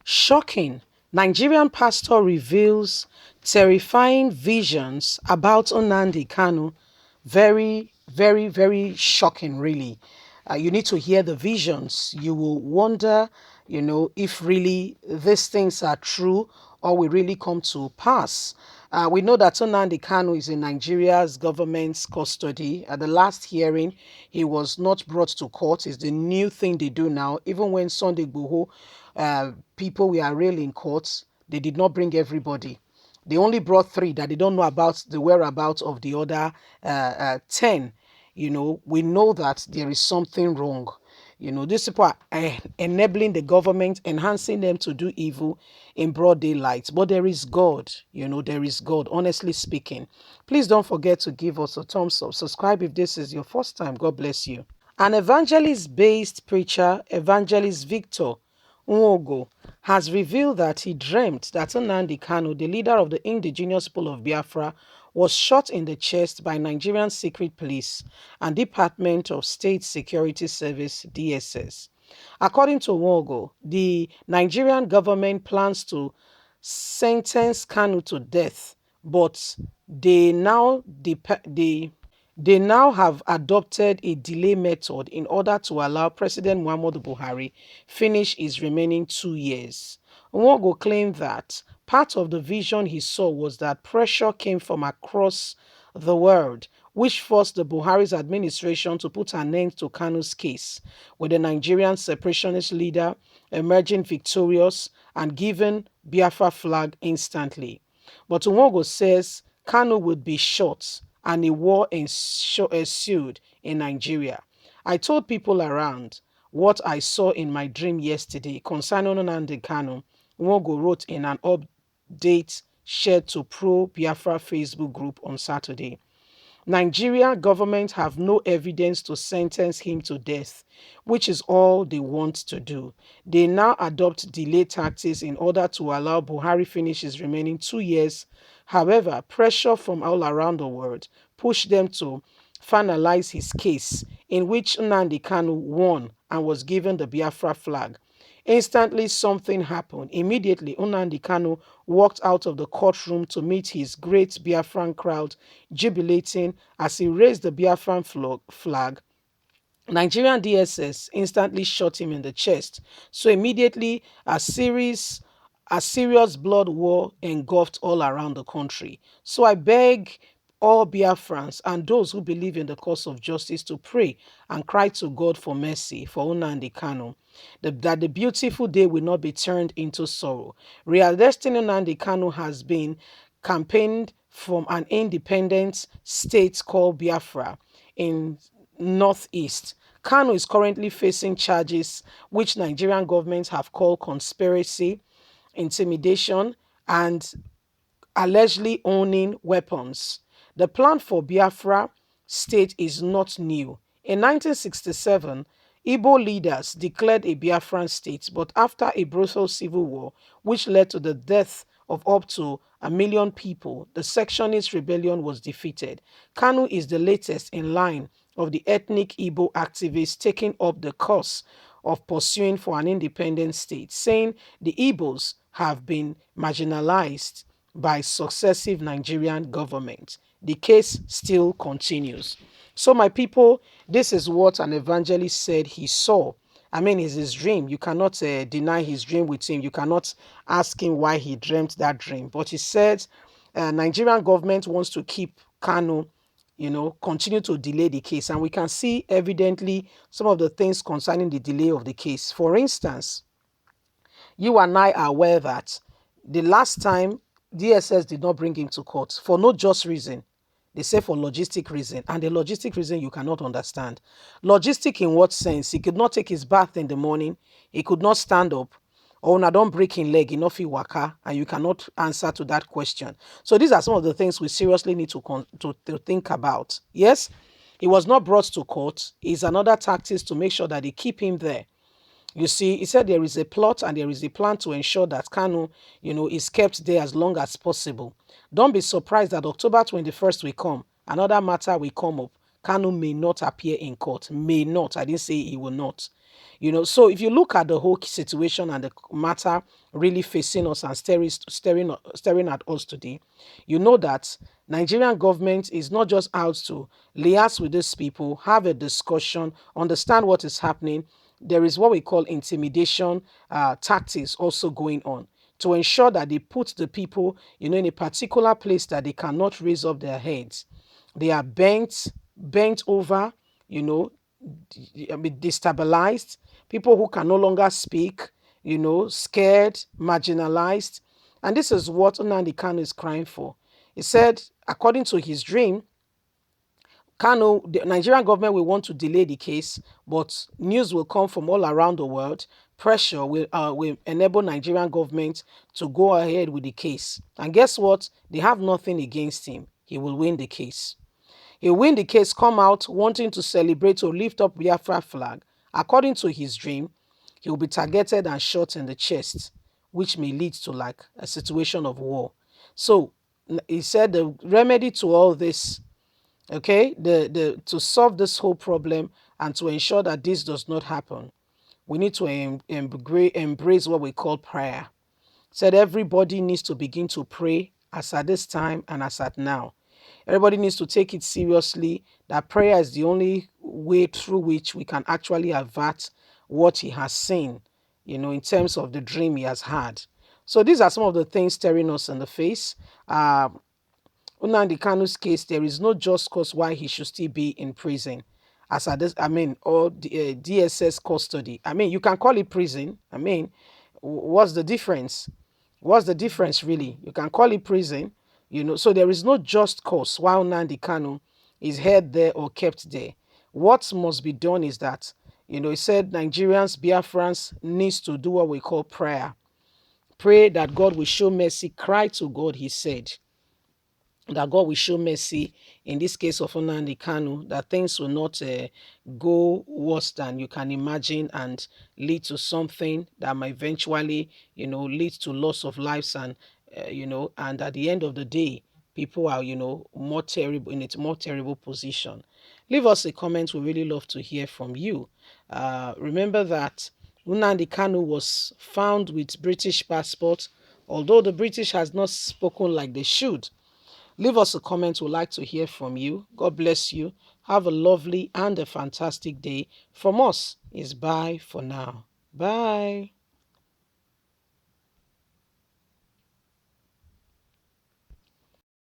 Shocking. Nigerian pastor reveals terrifying visions about Nnamdi Kanu. Very, very, very shocking, really. You need to hear the visions. You will wonder, if really these things are true or will really come to pass. We know that Nnamdi Kanu is in Nigeria's government's custody. At the last hearing, he was not brought to court. It's the new thing they do now. Even when Sunday Igboho people were arraigned in courts, they did not bring everybody. They only brought 3 that they don't know about the whereabouts of the other 10. We know that there is something wrong. These people are enabling the government, enhancing them to do evil in broad daylight. But there is God, there is God, honestly speaking. Please don't forget to give us a thumbs up. Subscribe if this is your first time. God bless you. An evangelist-based preacher, Evangelist Victor Nwogo, has revealed that he dreamt that Nnamdi Kanu, the leader of the indigenous people of Biafra, was shot in the chest by Nigerian Secret Police and Department of State Security Service (DSS). According to Nwogo, the Nigerian government plans to sentence Kanu to death, but they now they now have adopted a delay method in order to allow President Muhammadu Buhari finish his remaining 2 years. Nwogo claimed that part of the vision he saw was that pressure came from across the world, which forced the Buhari's administration to put an end to Kanu's case, with the Nigerian separationist leader emerging victorious and giving Biafra flag instantly. But Nwogo says Kanu would be shot and a war ensued in Nigeria. I told people around what I saw in my dream yesterday concerning Nnamdi Kanu, Nwogo wrote in an update shared to Pro-Biafra Facebook group on Saturday. Nigeria government have no evidence to sentence him to death, which is all they want to do. They now adopt delay tactics in order to allow Buhari finish his remaining 2 years. However, pressure from all around the world pushed them to finalize his case, in which Nnamdi Kanu won and was given the Biafra flag. Instantly, something happened. Immediately, Nnamdi Kanu walked out of the courtroom to meet his great Biafran crowd, jubilating as he raised the Biafran flag. Nigerian DSS instantly shot him in the chest. So immediately, a serious blood war engulfed all around the country. So I beg all Biafrans and those who believe in the cause of justice to pray and cry to God for mercy for Nnamdi Kanu, that the beautiful day will not be turned into sorrow. Real Destiny Nnamdi Kanu has been campaigned from an independent state called Biafra in Northeast. Kanu is currently facing charges which Nigerian governments have called conspiracy, intimidation, and allegedly owning weapons. The plan for Biafra state is not new. In 1967, Igbo leaders declared a Biafran state, but after a brutal civil war, which led to the death of up to 1 million people, the sectionist rebellion was defeated. Kanu is the latest in line of the ethnic Igbo activists taking up the cause of pursuing for an independent state, saying the Igbos have been marginalized by successive Nigerian governments. The case still continues. So my people, this is what an evangelist said he saw. I mean, it's his dream. You cannot deny his dream with him. You cannot ask him why he dreamt that dream. But he said Nigerian government wants to keep Kanu, continue to delay the case. And we can see evidently some of the things concerning the delay of the case. For instance, you and I are aware that the last time DSS did not bring him to court for no just reason. They say for logistic reason, and the logistic reason you cannot understand. Logistic in what sense? He could not take his bath in the morning. He could not stand up. Or now don't break his leg, enough he waka, and you cannot answer to that question. So these are some of the things we seriously need to think about. Yes, he was not brought to court. It's another tactics to make sure that they keep him there. You see, he said there is a plot and there is a plan to ensure that Kanu, is kept there as long as possible. Don't be surprised that October 21st will come. Another matter will come up. Kanu may not appear in court. May not. I didn't say he will not. So if you look at the whole situation and the matter really facing us and staring at us today, you know that Nigerian government is not just out to liaise with these people, have a discussion, understand what is happening. There is what we call intimidation tactics also going on to ensure that they put the people, in a particular place that they cannot raise up their heads. They are bent over, destabilized, people who can no longer speak, scared, marginalized. And this is what Nnamdi Kanu is crying for. He said, according to his dream, Kanu, the Nigerian government will want to delay the case, but news will come from all around the world. Pressure will enable Nigerian government to go ahead with the case. And guess what? They have nothing against him. He will win the case. He'll win the case, come out wanting to celebrate or lift up Biafra flag. According to his dream, he will be targeted and shot in the chest, which may lead to like a situation of war. So he said the remedy to all this, okay, the to solve this whole problem and to ensure that this does not happen, we need to embrace what we call prayer. Said everybody needs to begin to pray as at this time and as at now. Everybody needs to take it seriously that prayer is the only way through which we can actually avert what he has seen, in terms of the dream he has had. So these are some of the things staring us in the face. Nnamdi Kanu's case, there is no just cause why he should still be in prison. As at this, or DSS custody. You can call it prison. What's the difference? What's the difference really? You can call it prison, So there is no just cause why Nnamdi Kanu is held there or kept there. What must be done is that, he said Nigerians, Biafrans needs to do what we call prayer. Pray that God will show mercy. Cry to God, he said, that God will show mercy in this case of Nnamdi Kanu, that things will not go worse than you can imagine and lead to something that might eventually, lead to loss of lives and, and at the end of the day, people are, more terrible in a more terrible position. Leave us a comment. We really love to hear from you. Remember that Nnamdi Kanu was found with British passport, although the British has not spoken like they should. Leave us a comment. We'd like to hear from you. God bless you. Have a lovely and a fantastic day. From us is bye for now. Bye.